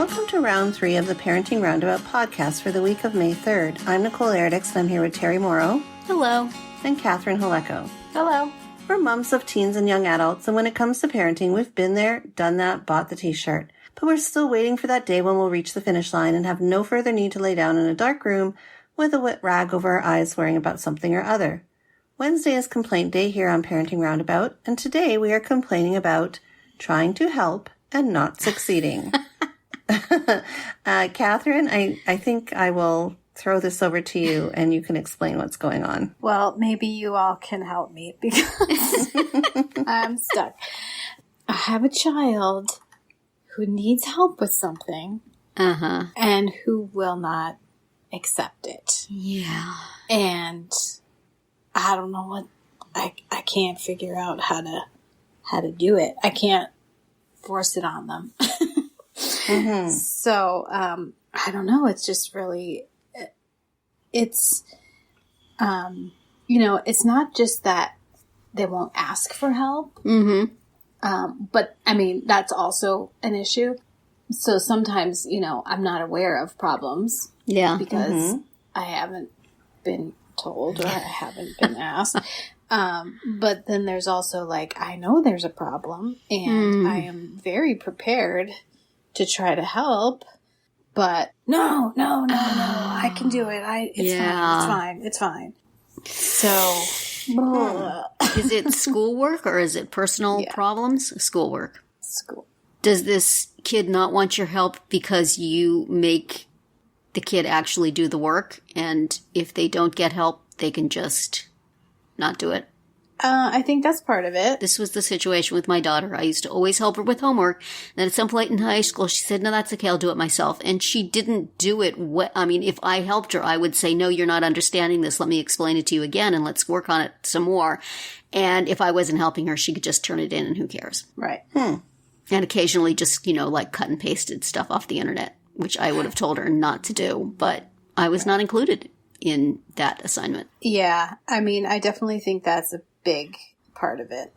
Welcome to round 3 of the Parenting Roundabout podcast for the week of May 3rd. I'm Nicole Erdix, and I'm here with Terry Morrow. Hello. And Catherine Haleko. Hello. We're moms of teens and young adults, and when it comes to parenting, we've been there, done that, bought the t-shirt. But we're still waiting for that day when we'll reach the finish line and have no further need to lay down in a dark room with a wet rag over our eyes worrying about something or other. Wednesday is complaint day here on Parenting Roundabout, and today we are complaining about trying to help and not succeeding. Catherine, I think I will throw this over to you and you can explain what's going on. Well, maybe you all can help me because I'm stuck. I have a child who needs help with something and who will not accept it. Yeah. And I don't know what, I can't figure out how to do it. I can't force it on them. So, I don't know. It's just really, it's not just that they won't ask for help. But I mean, that's also an issue. So sometimes, I'm not aware of problems. Yeah. Because I haven't been told or I haven't been asked. But then there's also I know there's a problem and I am very prepared to try to help, but no, I can do it. It's fine. So, is it schoolwork or is it personal problems? Schoolwork. School. Does this kid not want your help because you make the kid actually do the work, and if they don't get help, they can just not do it? I think that's part of it. This was the situation with my daughter. I used to always help her with homework. Then at some point in high school, she said, no, that's okay, I'll do it myself. And she didn't do it. If I helped her, I would say, no, you're not understanding this. Let me explain it to you again, and let's work on it some more. And if I wasn't helping her, she could just turn it in, and who cares? Right. And occasionally just, cut and pasted stuff off the internet, which I would have told her not to do, but I was not included in that assignment. Yeah. I definitely think that's a big part of it.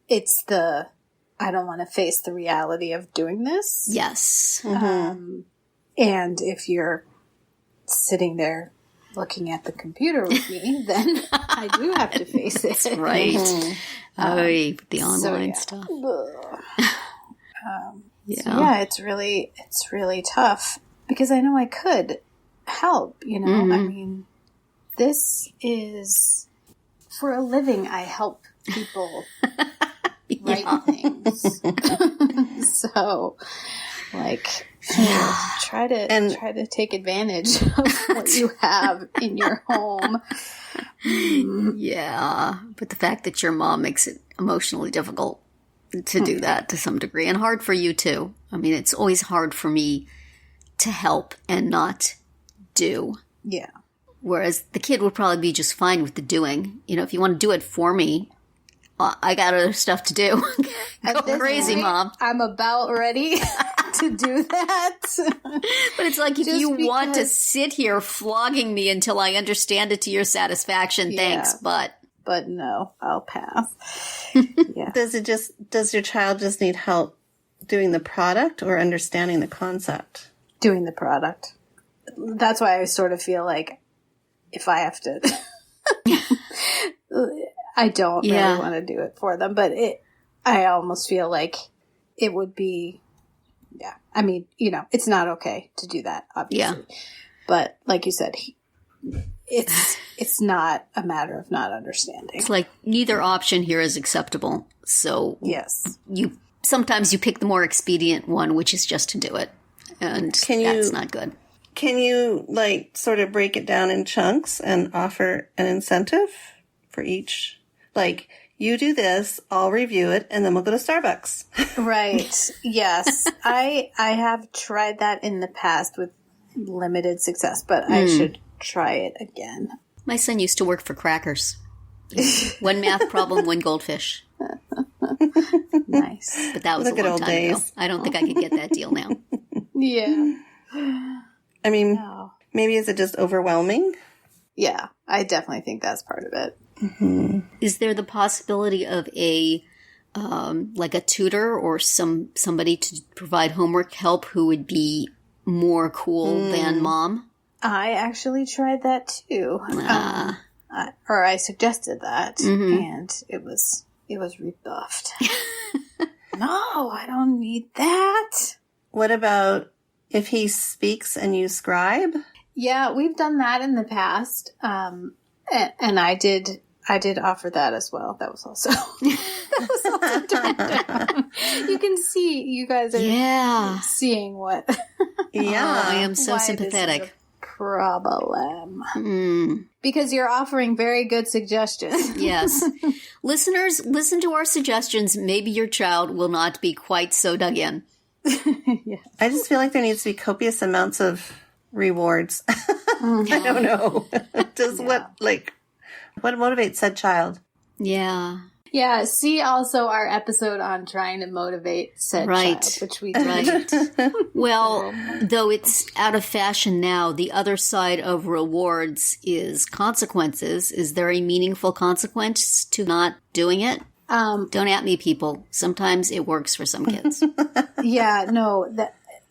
It's I don't want to face the reality of doing this. Yes. And if you're sitting there looking at the computer with me, then I do have to face it. That's right. The online stuff. It's really tough because I know I could help, this is for a living. I help people write things. So try to take advantage of what you have in your home. Yeah. But the fact that your mom makes it emotionally difficult to do that to some degree, and hard for you too. It's always hard for me to help and not do. Yeah. Whereas the kid would probably be just fine with the doing. If you want to do it for me, I got other stuff to do. Go crazy, point, Mom. I'm about ready to do that. But it's if you want to sit here flogging me until I understand it to your satisfaction, thanks, but no, I'll pass. Yeah. Does your child just need help doing the product or understanding the concept? Doing the product. That's why I sort of feel if I have to, I don't really want to do it for them, but I almost feel it would be, it's not okay to do that, obviously. Yeah. But like you said, it's not a matter of not understanding. It's neither option here is acceptable. So yes, sometimes you pick the more expedient one, which is just to do it. And that's not good. Can you sort of break it down in chunks and offer an incentive for each? You do this, I'll review it, and then we'll go to Starbucks. Right. Yes. I have tried that in the past with limited success, but I should try it again. My son used to work for Crackers. One math problem, one goldfish. Nice. But that was a long time ago. I don't think I could get that deal now. Yeah. Maybe is it just overwhelming? Yeah, I definitely think that's part of it. Is there the possibility of a like a tutor or somebody to provide homework help who would be more cool than mom? I actually tried that too. Or I suggested that, and it was rebuffed. No, I don't need that. What about if he speaks and you scribe? Yeah, we've done that in the past, and I did offer that as well. That was also turned down. You can see, you guys are seeing what. Yeah, I am so sympathetic. This is a problem. Because you're offering very good suggestions. Yes. Listeners, listen to our suggestions. Maybe your child will not be quite so dug in. Yeah. I just feel like there needs to be copious amounts of rewards. I don't know. What motivates said child? Yeah. Yeah, see also our episode on trying to motivate said child, which we did. Well, though it's out of fashion now, the other side of rewards is consequences. Is there a meaningful consequence to not doing it? Don't at me, people. Sometimes it works for some kids. Yeah, no,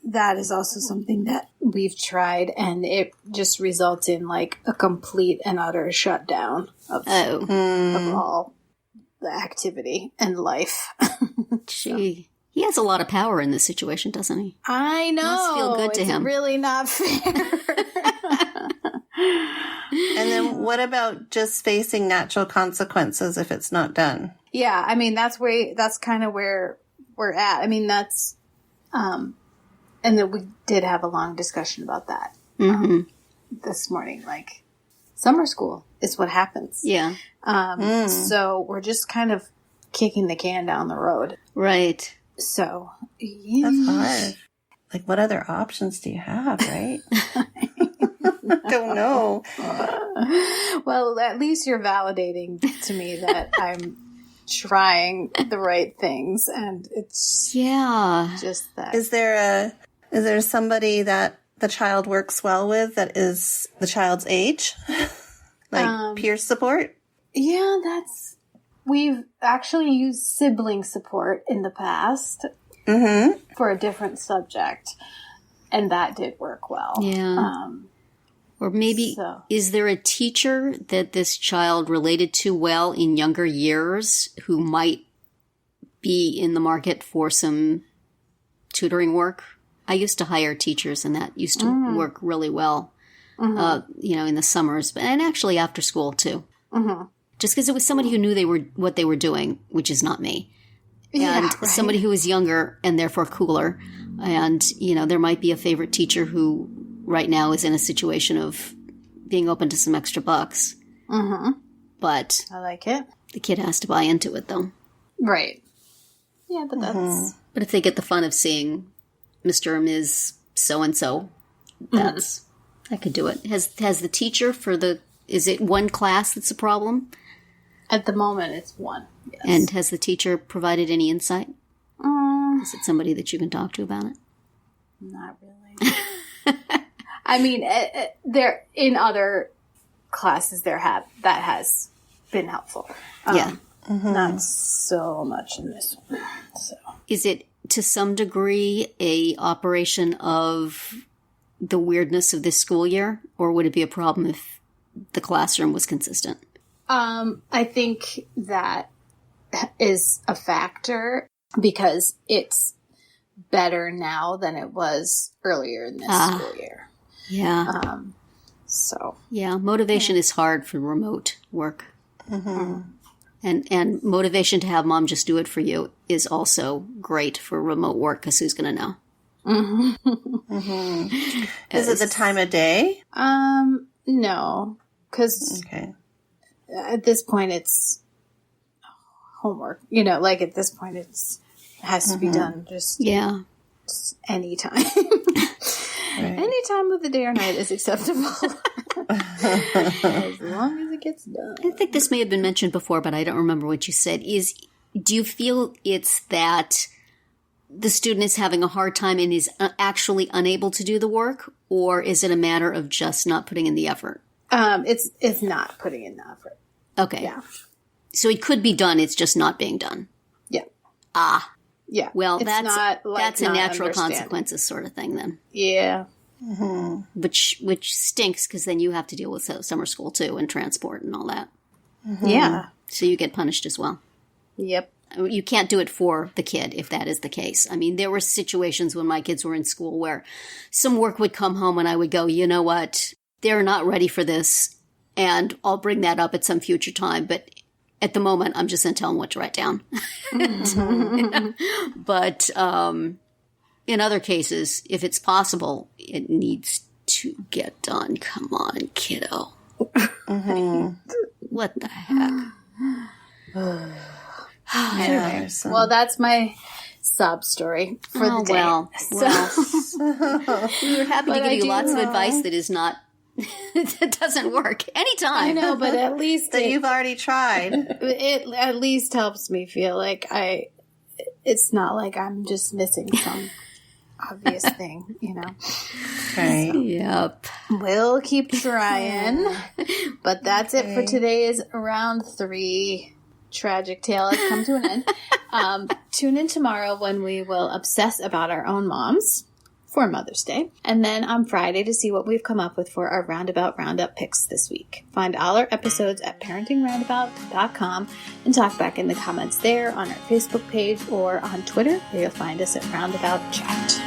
that is also something that we've tried, and it just results in like a complete and utter shutdown of all the activity and life. Gee, he has a lot of power in this situation, doesn't he? I know. Must feel good to him. It's really not fair. And then what about just facing natural consequences if it's not done? Yeah, I mean, that's kind of where we're at. I mean, that's, and then we did have a long discussion about that this morning. Like, summer school is what happens. Yeah. So we're just kind of kicking the can down the road. Right. So, yeah. That's hard. Like, what other options do you have, right? Don't know. Well, at least you're validating to me that I'm trying the right things, and it's just that. Is there somebody that the child works well with that is the child's age? Like peer support? Yeah, we've actually used sibling support in the past for a different subject, and that did work well. Yeah. Or maybe, is there a teacher that this child related to well in younger years who might be in the market for some tutoring work? I used to hire teachers, and that used to work really well, in the summers, and actually after school too. Just because it was somebody who knew what they were doing, which is not me. And somebody who was younger and therefore cooler. And, there might be a favorite teacher who right now is in a situation of being open to some extra bucks. But I like it. The kid has to buy into it, though. Right. Yeah, but that's... But if they get the fun of seeing Mr. or Ms. So-and-so, I could do it. Has the teacher is it one class that's a problem? At the moment, it's one. Yes. And has the teacher provided any insight? Is it somebody that you can talk to about it? Not really. I mean, there in other classes that has been helpful. Not so much in this one. So, is it to some degree a operation of the weirdness of this school year, or would it be a problem if the classroom was consistent? I think that is a factor because it's better now than it was earlier in this school year. Yeah. Motivation is hard for remote work. And motivation to have mom just do it for you is also great for remote work because who's going to know? Is it the time of day? No, because at this point it's homework. Like at this point it has to be done just any time. Any time of the day or night is acceptable. As long as it gets done. I think this may have been mentioned before, but I don't remember what you said. Do you feel it's that the student is having a hard time and is actually unable to do the work, or is it a matter of just not putting in the effort? It's not putting in the effort. Okay. Yeah. So it could be done, it's just not being done. Yeah. Yeah. Well, It's that's not, like, that's a not natural understanding. consequences sort of thing then. Yeah. Which stinks because then you have to deal with summer school too and transport and all that. Yeah. So you get punished as well. Yep. You can't do it for the kid if that is the case. I mean, there were situations when my kids were in school where some work would come home and I would go, you know what? They're not ready for this. And I'll bring that up at some future time. But at the moment, I'm just going to tell them what to write down. But in other cases, if it's possible, it needs to get done. Come on, kiddo. What the heck? Anyway, well, that's my sob story for the day. Well, we were happy to But give I you do lots of know- advice that is not, that doesn't work anytime. I know, but at least That you've already tried. it at least helps me feel like it's not like I'm just missing some obvious thing, you know. Right. Yep. We'll keep trying. But that's it for today's round 3 tragic tale has come to an end. Tune in tomorrow when we will obsess about our own moms for Mother's Day. And then on Friday to see what we've come up with for our Roundabout Roundup picks this week. Find all our episodes at parentingroundabout.com and talk back in the comments there on our Facebook page or on Twitter where you'll find us at Roundabout Chat.